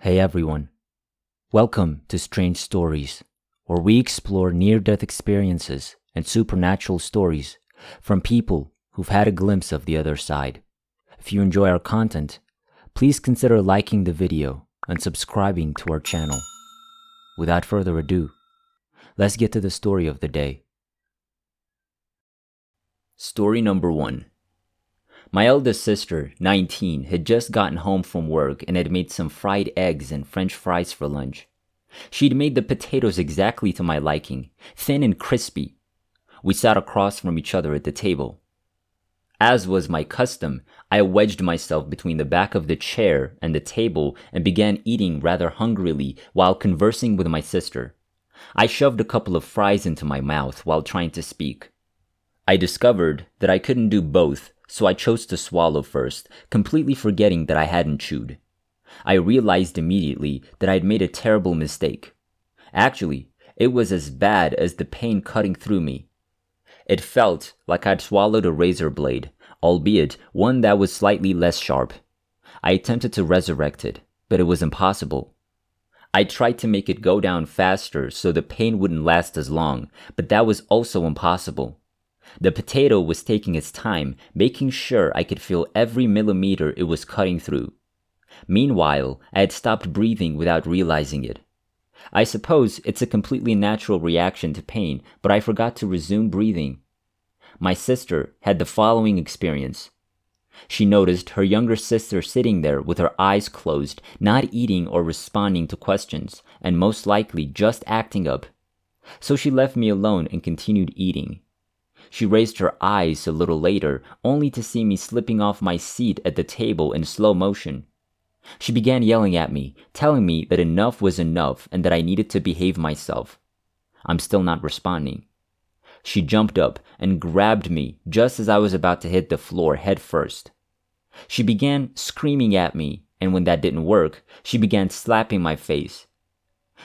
Hey everyone, welcome to Strange Stories, where we explore near-death experiences and supernatural stories from people who've had a glimpse of the other side. If you enjoy our content, please consider liking the video and subscribing to our channel. Without further ado, let's get to the story of the day. Story number 1. My eldest sister, 19, had just gotten home from work and had made some fried eggs and French fries for lunch. She'd made the potatoes exactly to my liking, thin and crispy. We sat across from each other at the table. As was my custom, I wedged myself between the back of the chair and the table and began eating rather hungrily while conversing with my sister. I shoved a couple of fries into my mouth while trying to speak. I discovered that I couldn't do both, so I chose to swallow first, completely forgetting that I hadn't chewed. I realized immediately that I'd made a terrible mistake. Actually, it was as bad as the pain cutting through me. It felt like I'd swallowed a razor blade, albeit one that was slightly less sharp. I attempted to resurrect it, but it was impossible. I tried to make it go down faster so the pain wouldn't last as long, but that was also impossible. The potato was taking its time, making sure I could feel every millimeter it was cutting through. Meanwhile, I had stopped breathing without realizing it. I suppose it's a completely natural reaction to pain, but I forgot to resume breathing. My sister had the following experience. She noticed her younger sister sitting there with her eyes closed, not eating or responding to questions, and most likely just acting up. So she left me alone and continued eating. She raised her eyes a little later, only to see me slipping off my seat at the table in slow motion. She began yelling at me, telling me that enough was enough and that I needed to behave myself. I'm still not responding. She jumped up and grabbed me just as I was about to hit the floor head first. She began screaming at me, and when that didn't work, she began slapping my face.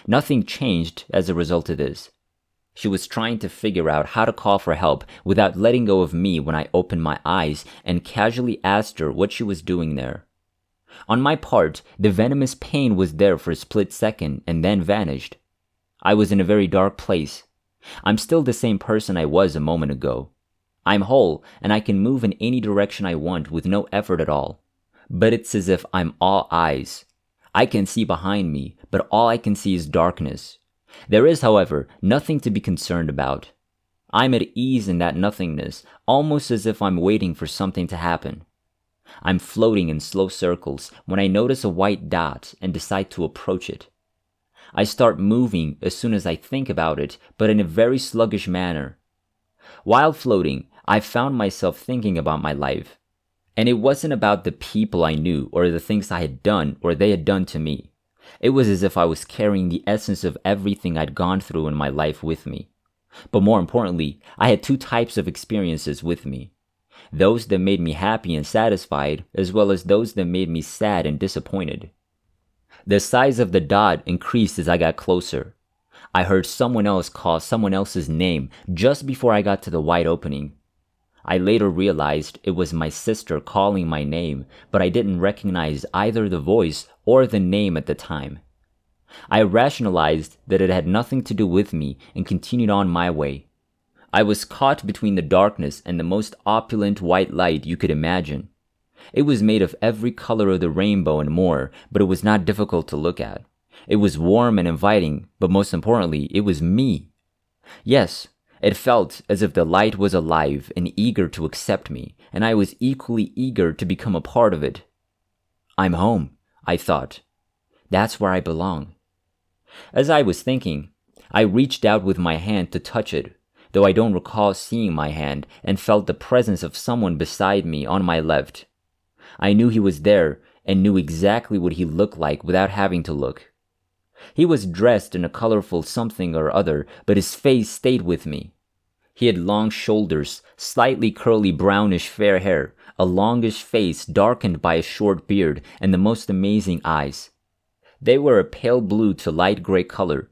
Nothing changed as a result of this. She was trying to figure out how to call for help without letting go of me when I opened my eyes and casually asked her what she was doing there. On my part, the venomous pain was there for a split second and then vanished. I was in a very dark place. I'm still the same person I was a moment ago. I'm whole and I can move in any direction I want with no effort at all. But it's as if I'm all eyes. I can see behind me, but all I can see is darkness. There is, however, nothing to be concerned about. I'm at ease in that nothingness, almost as if I'm waiting for something to happen. I'm floating in slow circles when I notice a white dot and decide to approach it. I start moving as soon as I think about it, but in a very sluggish manner. While floating, I found myself thinking about my life. And it wasn't about the people I knew or the things I had done or they had done to me. It was as if I was carrying the essence of everything I'd gone through in my life with me. But more importantly, I had two types of experiences with me. Those that made me happy and satisfied, as well as those that made me sad and disappointed. The size of the dot increased as I got closer. I heard someone else call someone else's name just before I got to the wide opening. I later realized it was my sister calling my name, but I didn't recognize either the voice or the name at the time. I rationalized that it had nothing to do with me and continued on my way. I was caught between the darkness and the most opulent white light you could imagine. It was made of every color of the rainbow and more, but it was not difficult to look at. It was warm and inviting, but most importantly, it was me. Yes, it felt as if the light was alive and eager to accept me, and I was equally eager to become a part of it. I'm home, I thought. That's where I belong. As I was thinking, I reached out with my hand to touch it, though I don't recall seeing my hand, and felt the presence of someone beside me on my left. I knew he was there and knew exactly what he looked like without having to look. He was dressed in a colorful something or other, but his face stayed with me. He had long shoulders, slightly curly brownish fair hair, a longish face darkened by a short beard, and the most amazing eyes. They were a pale blue to light gray color.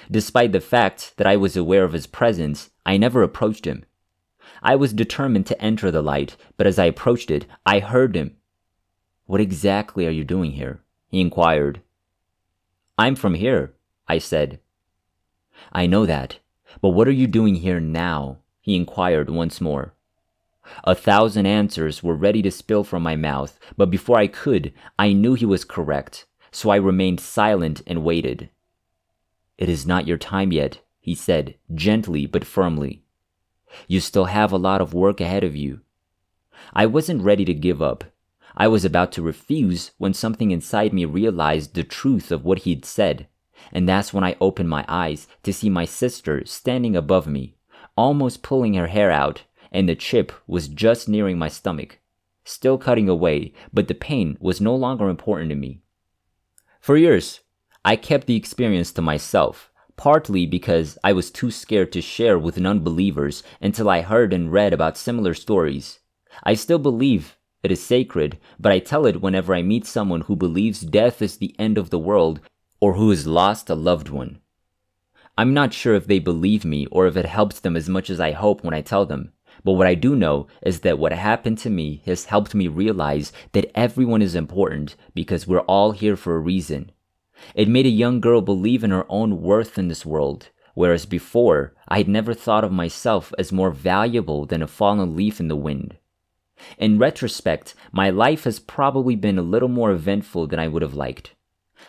Despite the fact that I was aware of his presence, I never approached him. I was determined to enter the light, but as I approached it, I heard him. "What exactly are you doing here?" he inquired. "I'm from here," I said. "I know that, but what are you doing here now?" he inquired once more. 1,000 answers were ready to spill from my mouth, but before I could, I knew he was correct, so I remained silent and waited. "It is not your time yet," he said, gently but firmly. "You still have a lot of work ahead of you." I wasn't ready to give up. I was about to refuse when something inside me realized the truth of what he'd said, and that's when I opened my eyes to see my sister standing above me, almost pulling her hair out, and the chip was just nearing my stomach, still cutting away, but the pain was no longer important to me. For years, I kept the experience to myself, partly because I was too scared to share with non-believers until I heard and read about similar stories. I still believe it is sacred, but I tell it whenever I meet someone who believes death is the end of the world or who has lost a loved one. I'm not sure if they believe me or if it helps them as much as I hope when I tell them, but what I do know is that what happened to me has helped me realize that everyone is important because we're all here for a reason. It made a young girl believe in her own worth in this world, whereas before, I had never thought of myself as more valuable than a fallen leaf in the wind. In retrospect, my life has probably been a little more eventful than I would have liked.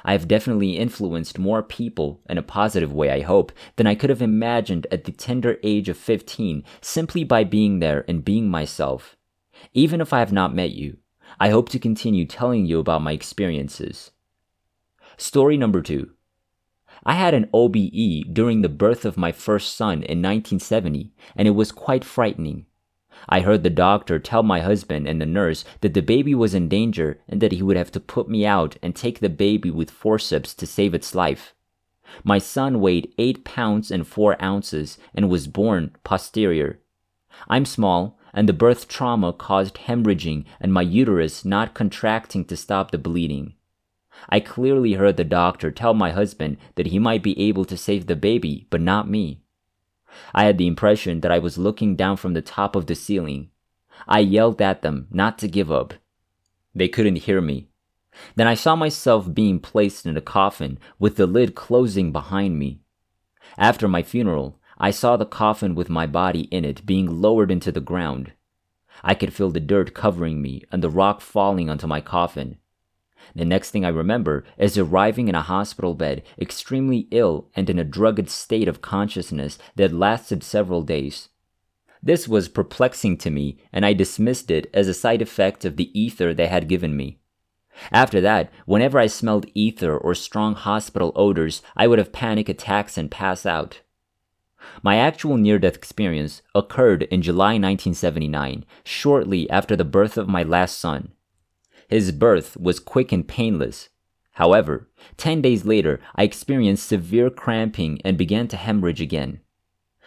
I have definitely influenced more people, in a positive way I hope, than I could have imagined at the tender age of 15 simply by being there and being myself. Even if I have not met you, I hope to continue telling you about my experiences. Story number 2. I had an OBE during the birth of my first son in 1970, and it was quite frightening. I heard the doctor tell my husband and the nurse that the baby was in danger and that he would have to put me out and take the baby with forceps to save its life. My son weighed 8 pounds and 4 ounces and was born posterior. I'm small, and the birth trauma caused hemorrhaging and my uterus not contracting to stop the bleeding. I clearly heard the doctor tell my husband that he might be able to save the baby, but not me. I had the impression that I was looking down from the top of the ceiling. I yelled at them not to give up. They couldn't hear me. Then I saw myself being placed in a coffin with the lid closing behind me. After my funeral, I saw the coffin with my body in it being lowered into the ground. I could feel the dirt covering me and the rock falling onto my coffin. The next thing I remember is arriving in a hospital bed, extremely ill and in a drugged state of consciousness that lasted several days. This was perplexing to me, and I dismissed it as a side effect of the ether they had given me. After that, whenever I smelled ether or strong hospital odors, I would have panic attacks and pass out. My actual near-death experience occurred in July 1979, shortly after the birth of my last son. His birth was quick and painless. However, 10 days later, I experienced severe cramping and began to hemorrhage again.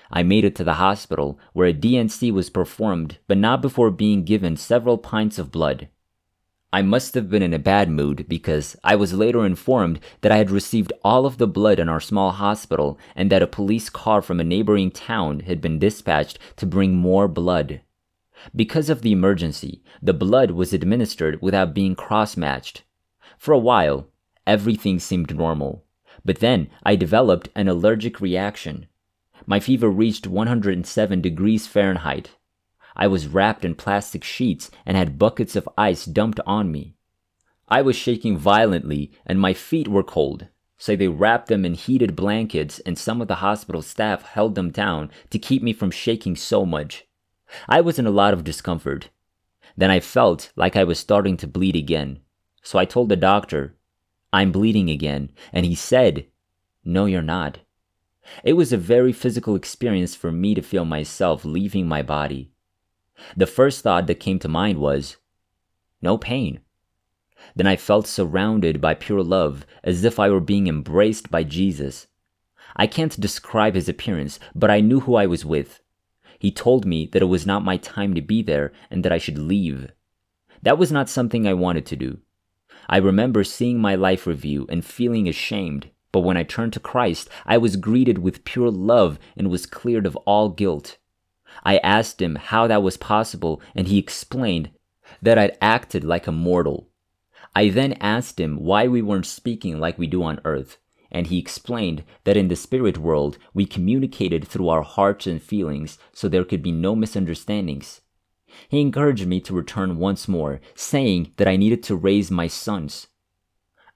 I made it to the hospital, where a DNC was performed, but not before being given several pints of blood. I must have been in a bad mood because I was later informed that I had received all of the blood in our small hospital and that a police car from a neighboring town had been dispatched to bring more blood. Because of the emergency, the blood was administered without being cross-matched. For a while, everything seemed normal, but then I developed an allergic reaction. My fever reached 107 degrees Fahrenheit. I was wrapped in plastic sheets and had buckets of ice dumped on me. I was shaking violently and my feet were cold, so they wrapped them in heated blankets and some of the hospital staff held them down to keep me from shaking so much. I was in a lot of discomfort. Then I felt like I was starting to bleed again, so I told the doctor, "I'm bleeding again," and he said, "No, you're not." It was a very physical experience for me to feel myself leaving my body. The first thought that came to mind was, no pain. Then I felt surrounded by pure love, as if I were being embraced by Jesus. I can't describe his appearance, but I knew who I was with. He told me that it was not my time to be there and that I should leave. That was not something I wanted to do. I remember seeing my life review and feeling ashamed, but when I turned to Christ, I was greeted with pure love and was cleared of all guilt. I asked him how that was possible, and he explained that I'd acted like a mortal. I then asked him why we weren't speaking like we do on earth, and he explained that in the spirit world, we communicated through our hearts and feelings so there could be no misunderstandings. He encouraged me to return once more, saying that I needed to raise my sons.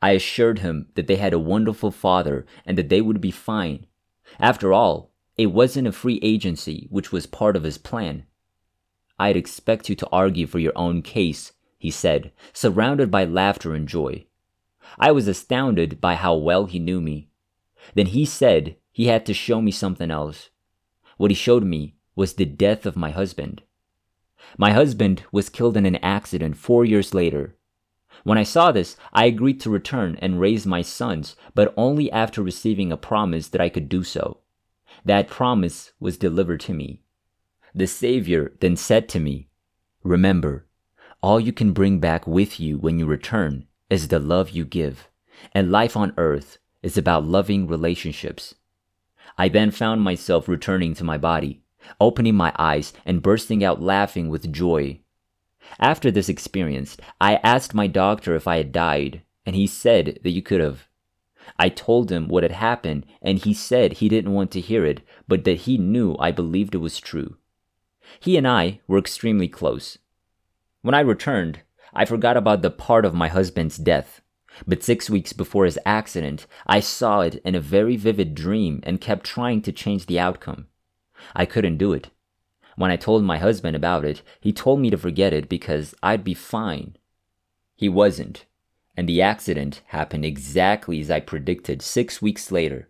I assured him that they had a wonderful father and that they would be fine. After all, it wasn't a free agency, which was part of his plan. "I'd expect you to argue for your own case," he said, surrounded by laughter and joy. I was astounded by how well he knew me. Then he said he had to show me something else. What he showed me was the death of my husband. My husband was killed in an accident 4 years later. When I saw this, I agreed to return and raise my sons, but only after receiving a promise that I could do so. That promise was delivered to me. The Savior then said to me, "Remember, all you can bring back with you when you return is the love you give, and life on earth is about loving relationships." I then found myself returning to my body, opening my eyes and bursting out laughing with joy. After this experience, I asked my doctor if I had died, and he said that you could have. I told him what had happened, and he said he didn't want to hear it, but that he knew I believed it was true. He and I were extremely close. When I returned, I forgot about the part of my husband's death, but 6 weeks before his accident, I saw it in a very vivid dream and kept trying to change the outcome. I couldn't do it. When I told my husband about it, he told me to forget it because I'd be fine. He wasn't, and the accident happened exactly as I predicted 6 weeks later.